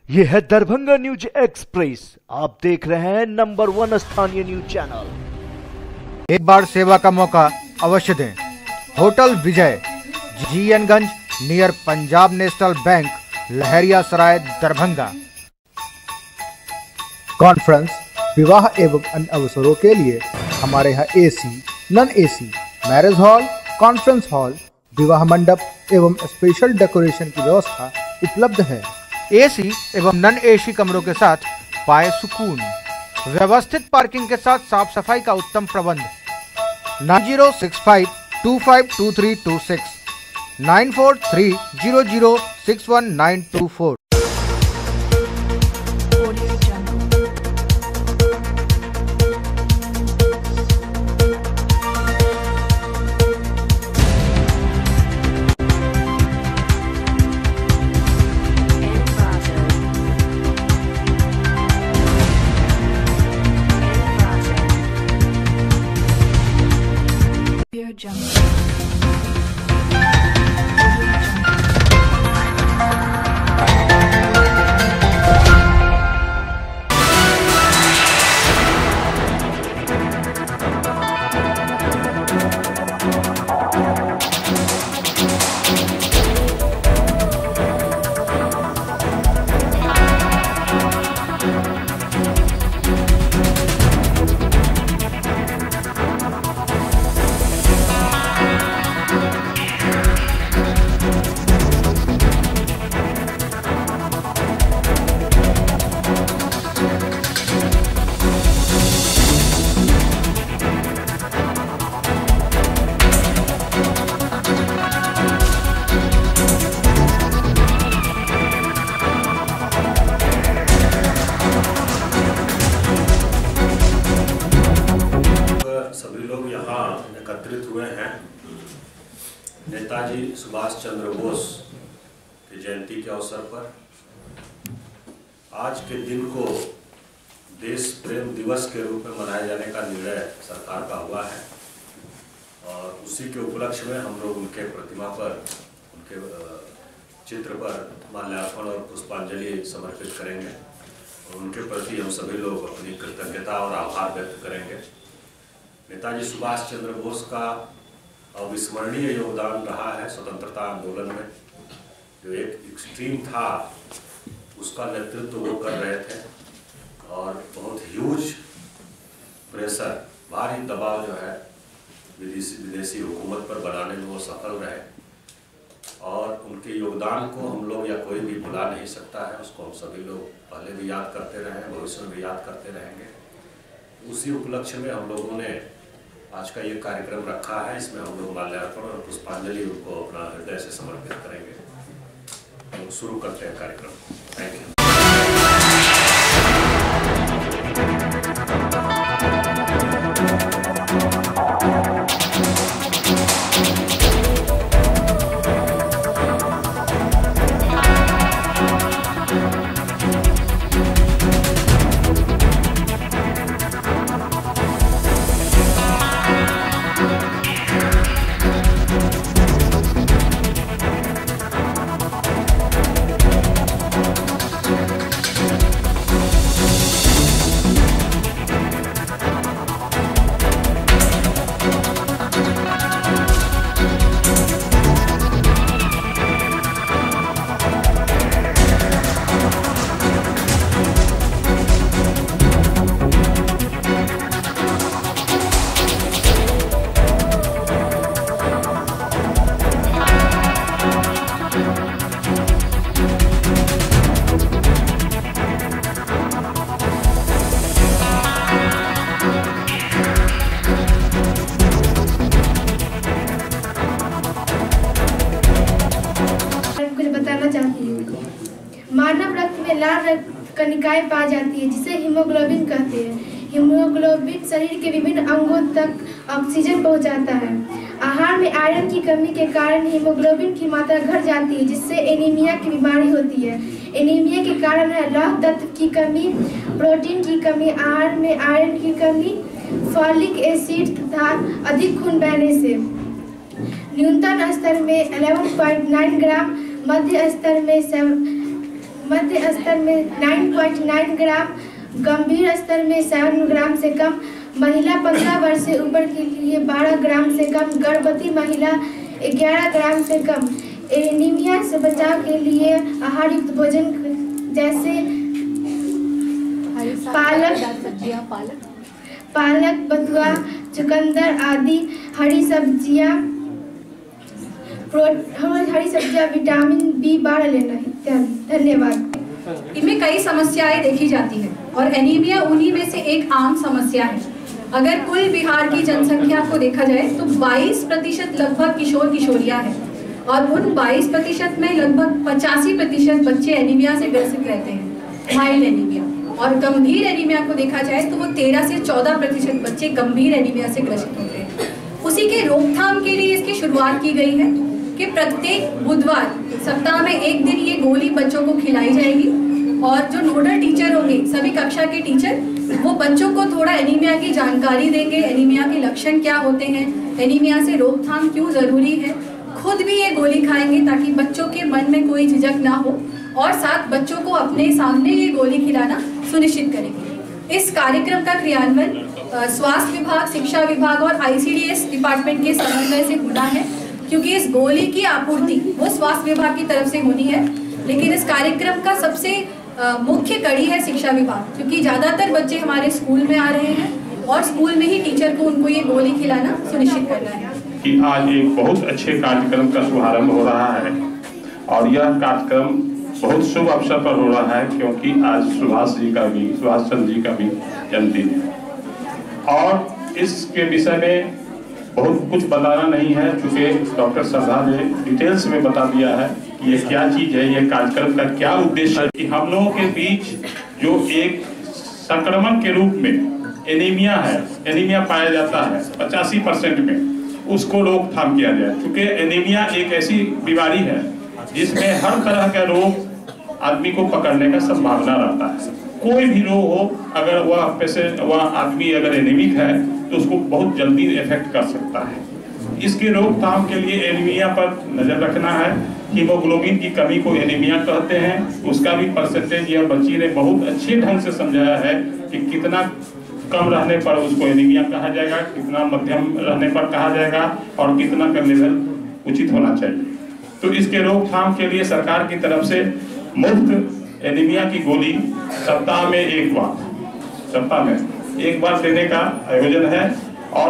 ये है Darbhanga news express. आप देख रहे हैं नंबर 1 स्थानीय न्यूज चैनल। एक बार सेवा का मौका अवश्य दें। होटल विजय, GN गंज, नियर पंजाब नेशनल बैंक, लहरिया सराय, दरभंगा। कॉन्फ्रेंस, विवाह एवं अन्य अवसरों के लिए हमारे यहाँ AC, non AC, marriage hall, conference hall, विवाह मंडप एवं स्पेशल डेकोरेशन की व्यवस्था उपलब्ध है। AC एवं नॉन AC कमरों के साथ पाए सुकून। व्यवस्थित पार्किंग के साथ साफ सफाई का उत्तम प्रबंध। 9065252326, 9430061924। सभी लोग यहाँ एकत्रित हुए हैं नेताजी सुभाष चंद्र बोस की जयंती के अवसर पर। आज के दिन को देश प्रेम दिवस के रूप में मनाए जाने का निर्णय सरकार का हुआ है और उसी के उपलक्ष्य में हम लोग उनके प्रतिमा पर, उनके चित्र पर माल्यार्पण और पुष्पांजलि समर्पित करेंगे और उनके प्रति हम सभी लोग अपनी कृतज्ञता और आभार व्यक्त करेंगे। नेताजी सुभाष चंद्र बोस का अविस्मरणीय योगदान रहा है स्वतंत्रता आंदोलन में। जो एक एक्सट्रीम था उसका नेतृत्व वो कर रहे थे और बहुत ह्यूज प्रेशर, भारी दबाव जो है विदेशी हुकूमत पर बनाने में वो सफल रहे और उनके योगदान को हम लोग या कोई भी भुला नहीं सकता है। उसको हम सभी लोग पहले भी याद करते रहे हैं, भविष्य में भी याद करते रहेंगे। उसी उपलक्ष्य में हम लोगों ने आज का ये कार्यक्रम रखा है। इसमें हम लोग माल्यार्पण और पुष्पांजलि उनको अपना हृदय से समर्पित करेंगे। हम शुरू करते हैं कार्यक्रम। Thank you. मानव रक्त में लाल कणिकाएं पाई जाती है जिसे हीमोग्लोबिन कहते हैं। हीमोग्लोबिन शरीर के विभिन्न अंगों तक ऑक्सीजन पहुंचाता है। आहार में आयरन की कमी के कारण हीमोग्लोबिन की मात्रा घट जाती है जिससे एनीमिया की बीमारी होती है। एनीमिया के कारण है लौह तत्व की कमी, प्रोटीन की कमी, आहार में आयरन की कमी, फॉलिक एसिड तथा अधिक खून बहने से। न्यूनतम स्तर में 11.9 ग्राम, मध्य स्तर में मध्य स्तर में 9.9 ग्राम, गंभीर स्तर में 7 ग्राम से कम, महिला 15 वर्ष से ऊपर के लिए 12 ग्राम से कम, गर्भवती महिला 11 ग्राम से कम। एनीमिया से बचाव के लिए आहार युक्त भोजन जैसे पालक, बथुआ, चुकंदर आदि हरी सब्जियां, विटामिन B12 लेना इत्यादि। धन्यवाद। इनमें कई समस्याएं देखी जाती हैं और एनीमिया उन्हीं में से एक आम समस्या है। अगर कुल बिहार की जनसंख्या को देखा जाए तो 22% लगभग किशोर किशोरियां हैं और उन 22% में लगभग 85% बच्चे एनीमिया से ग्रसित रहते हैं, माइल्ड एनीमिया। और गंभीर एनीमिया को देखा जाए तो वो 13 से 14% बच्चे गंभीर एनीमिया से ग्रसित होते हैं। उसी के रोकथाम के लिए इसकी शुरुआत की गई है कि प्रत्येक बुधवार सप्ताह में एक दिन ये गोली बच्चों को खिलाई जाएगी और जो नोडल टीचर होंगे, सभी कक्षा के टीचर, वो बच्चों को थोड़ा एनीमिया की जानकारी देंगे, एनीमिया के लक्षण क्या होते हैं, एनीमिया से रोकथाम क्यों जरूरी है, खुद भी ये गोली खाएंगे ताकि बच्चों के मन में कोई झिझक ना हो और साथ बच्चों को अपने सामने ये गोली खिलाना सुनिश्चित करेंगे। इस कार्यक्रम का क्रियान्वयन स्वास्थ्य विभाग, शिक्षा विभाग और ICDS डिपार्टमेंट के समन्वय से होना है, क्योंकि इस गोली की आपूर्ति वो स्वास्थ्य विभाग की तरफ से होनी है। लेकिन इस कार्यक्रम का सबसे मुख्य कड़ी है शिक्षा विभाग, क्योंकि ज़्यादातर बच्चे हमारे स्कूल में आ रहे हैं और स्कूल में ही टीचर को उनको ये गोली खिलाना सुनिश्चित करना है। कि आज एक बहुत अच्छे कार्यक्रम का शुभारंभ हो रहा है और यह कार्यक्रम बहुत शुभ अवसर पर हो रहा है, क्योंकि आज सुभाष चंद्र जी का भी जन्मदिन है और इसके विषय में बहुत कुछ बताना नहीं है, क्योंकि डॉक्टर श्रद्धा ने डिटेल्स में बता दिया है कि ये क्या चीज है, ये कार्यक्रम का क्या उद्देश्य है। कि हम लोगों के बीच जो एक संक्रमण के रूप में एनीमिया पाया जाता है 85% में, उसको रोकथाम किया जाए। क्योंकि एनीमिया एक ऐसी बीमारी है जिसमें हर तरह का रोग आदमी को पकड़ने का संभावना रहता है। कोई भी रोग हो, अगर वह आदमी अगर एनीमिक है तो उसको बहुत जल्दी इफेक्ट कर सकता है। इसकी रोकथाम के लिए एनीमिया पर नजर रखना है। हीमोग्लोबिन की कमी को एनीमिया कहते हैं, उसका भी परसेंटेज यह बच्ची ने बहुत अच्छे ढंग से समझाया है कि कितना कम रहने पर उसको एनीमिया कहा जाएगा, कितना मध्यम रहने पर कहा जाएगा और कितना का लेवल उचित होना चाहिए। तो इसके रोकथाम के लिए सरकार की तरफ से मुफ्त एनीमिया की गोली सप्ताह में एक बार देने का आयोजन है और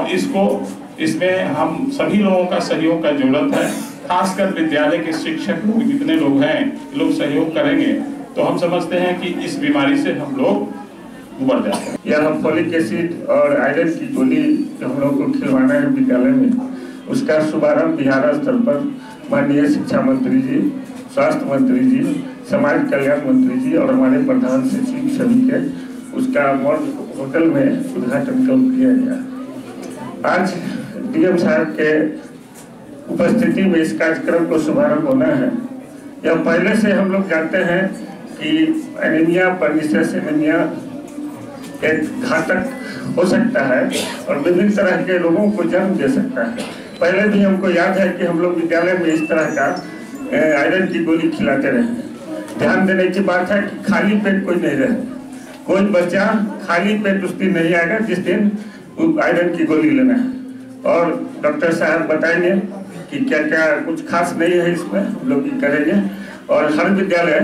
इसमें हम सभी लोगों का सहयोग का जरूरत है। खासकर विद्यालय के शिक्षक लोग, जितने लोग हैं, लोग सहयोग करेंगे तो हम समझते हैं कि इस बीमारी से हम लोग उबर जाते हैं। यह फोलिक एसिड और आयरन की गोली हम लोग को खिलवाना है विद्यालय में, उसका शुभारंभ बिहार स्तर पर माननीय शिक्षा मंत्री जी, स्वास्थ्य मंत्री जी, समाज कल्याण मंत्री जी और हमारे प्रधान सचिव सभी के उसका होटल में उद्घाटन किया गया। आज DM साहब के उपस्थिति में इस कार्यक्रम को शुभारंभ होना है। यह पहले से हम लोग जानते हैं कि एनीमिया, पर्निशियस एनीमिया एक घातक हो सकता है और विभिन्न तरह के रोगों को जन्म दे सकता है। पहले भी हमको याद है कि हम लोग विद्यालय में इस तरह का आयरन की गोली खिलाते रहे। ध्यान देने की बात है कि खाली पेट कोई नहीं रहे, कोई बच्चा खाली पेट उस दिन नहीं आएगा जिस दिन आयरन की गोली लेना है। और डॉक्टर साहब बताएंगे कि क्या क्या कुछ खास नहीं है इसमें, हम लोग ही करेंगे और हर विद्यालय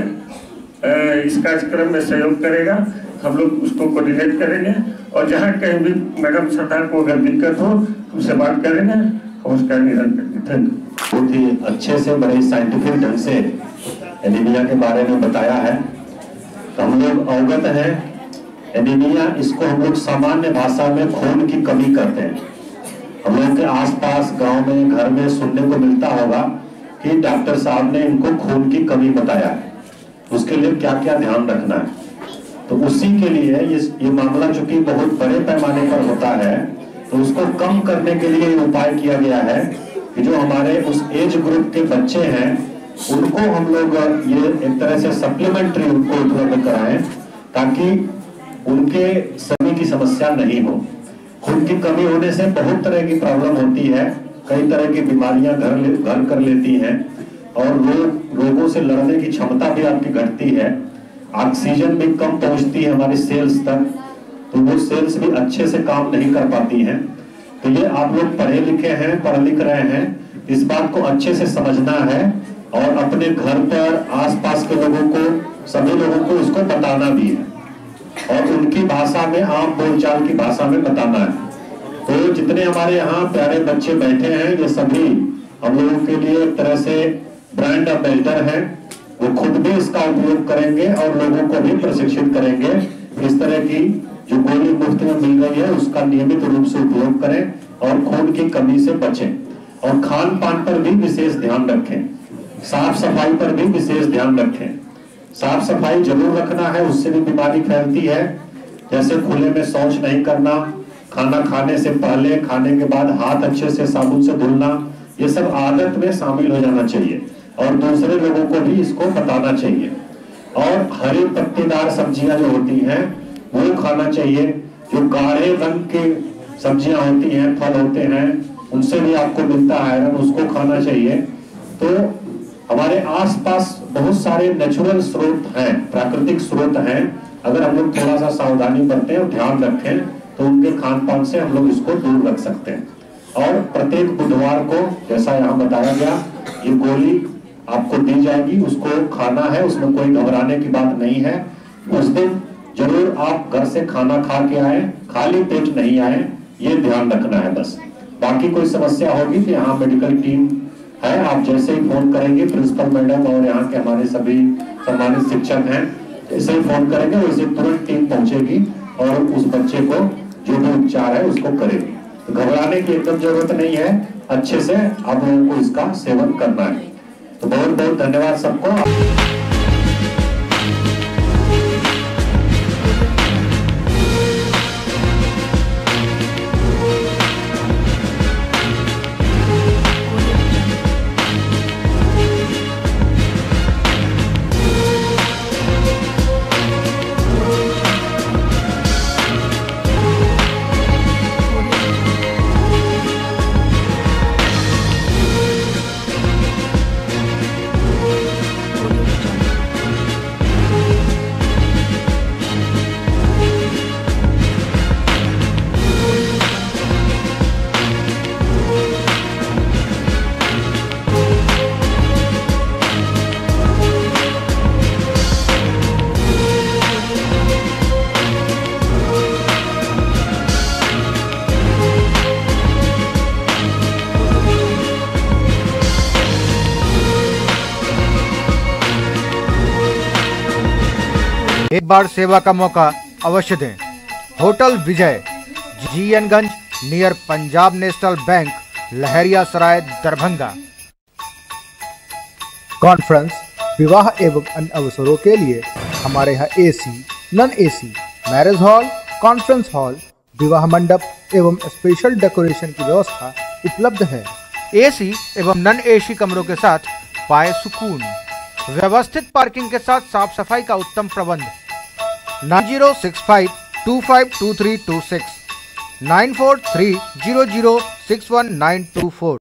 इस कार्यक्रम में सहयोग करेगा। हम लोग उसको कोऑर्डिनेट करेंगे और जहाँ कहीं भी मैडम श्रद्धा को अगर दिक्कत हो हमसे बात करेंगे और उसका निदान करेंगे। Thank you. बहुत ही अच्छे से बड़े साइंटिफिक ढंग से एनीमिया के बारे में बताया है। तो हम लोग अवगत हैं एनीमिया, इसको हम लोग सामान्य भाषा में खून की कमी कहते हैं। हम लोग के आसपास गांव में, घर में सुनने को मिलता होगा कि डॉक्टर साहब ने इनको खून की कमी बताया है, उसके लिए क्या क्या ध्यान रखना है। तो उसी के लिए ये मामला चूंकि बहुत बड़े पैमाने पर होता है तो उसको कम करने के लिए उपाय किया गया है कि जो हमारे उस एज ग्रुप के बच्चे हैं उनको हम लोग ये एक तरह से सप्लीमेंट्री उनको उपलब्ध कराएं ताकि उनके सभी की समस्या नहीं हो। खून की कमी होने से बहुत तरह की प्रॉब्लम होती है, कई तरह की बीमारियां घर कर लेती हैं और रोगों से लड़ने की क्षमता भी आपकी घटती है। ऑक्सीजन भी कम पहुंचती है हमारी सेल्स तक, तो वो सेल्स भी अच्छे से काम नहीं कर पाती हैं। तो ये आप लोग पढ़े लिखे हैं, पढ़ लिख रहे हैं, इस बात को अच्छे से समझना है और अपने घर पर आसपास के लोगों को, सभी लोगों को इसको बताना भी है और उनकी भाषा में, आम बोलचाल की भाषा में बताना है। तो जितने हमारे यहाँ प्यारे बच्चे बैठे हैं, ये सभी हम लोगों के लिए एक तरह से ब्रांड एम्बेसडर हैं। वो खुद भी इसका उपयोग करेंगे और लोगों को भी प्रशिक्षित करेंगे। इस तरह की जो गोली मुफ्त में मिल रही है उसका नियमित रूप से उपयोग करें और खून की कमी से बचें और खान पान पर भी विशेष ध्यान रखें, साफ सफाई पर भी विशेष ध्यान रखें। साफ सफाई जरूर रखना है, उससे भी बीमारी फैलती है। जैसे खुले में शौच नहीं करना, खाना खाने से पहले, खाने के बाद हाथ अच्छे से साबुन से धुलना, ये सब आदत में शामिल हो जाना चाहिए और दूसरे लोगों को भी इसको बताना चाहिए। और हरी पत्तेदार सब्जियां जो होती हैं वो खाना चाहिए। जो गाढ़े रंग की सब्जियां होती हैं, फल होते हैं, उनसे भी आपको मिलता है आयरन, उसको खाना चाहिए। तो हमारे आसपास बहुत सारे नेचुरल स्रोत हैं, प्राकृतिक स्रोत हैं। अगर हम लोग थोड़ा सा सावधानी बरतें और ध्यान रखें तो उनके खान पान से हम लोग इसको दूर रख सकते हैं। और प्रत्येक बुधवार को, जैसा यहाँ बताया गया, ये गोली आपको दी जाएगी, उसको खाना है, उसमें कोई घबराने की बात नहीं है। उस दिन जरूर आप घर से खाना खा के आए, खाली पेट नहीं आए, ये ध्यान रखना है बस। बाकी कोई समस्या होगी तो यहाँ मेडिकल टीम है, आप जैसे ही फोन करेंगे, प्रिंसिपल मैडम और यहाँ के हमारे सभी सम्मानित शिक्षक हैं, जैसे ही फोन करेंगे वैसे तुरंत टीम पहुंचेगी और उस बच्चे को जो भी उपचार है उसको करेगी। तो घबराने की एकदम जरूरत नहीं है, अच्छे से आप लोगों को इसका सेवन करना है। तो बहुत बहुत धन्यवाद सबको। एक बार सेवा का मौका अवश्य दें। Hotel Vijay, GNganj, near Punjab National Bank, Laheriasarai, Darbhanga. Conference, विवाह एवं अन्य अवसरों के लिए हमारे यहाँ AC, non AC, marriage hall, conference hall, विवाह मंडप एवं स्पेशल डेकोरेशन की व्यवस्था उपलब्ध है। एसी एवं नॉन एसी कमरों के साथ पाए सुकून, व्यवस्थित पार्किंग के साथ साफ सफाई का उत्तम प्रबंध। 9065252326 9430061924।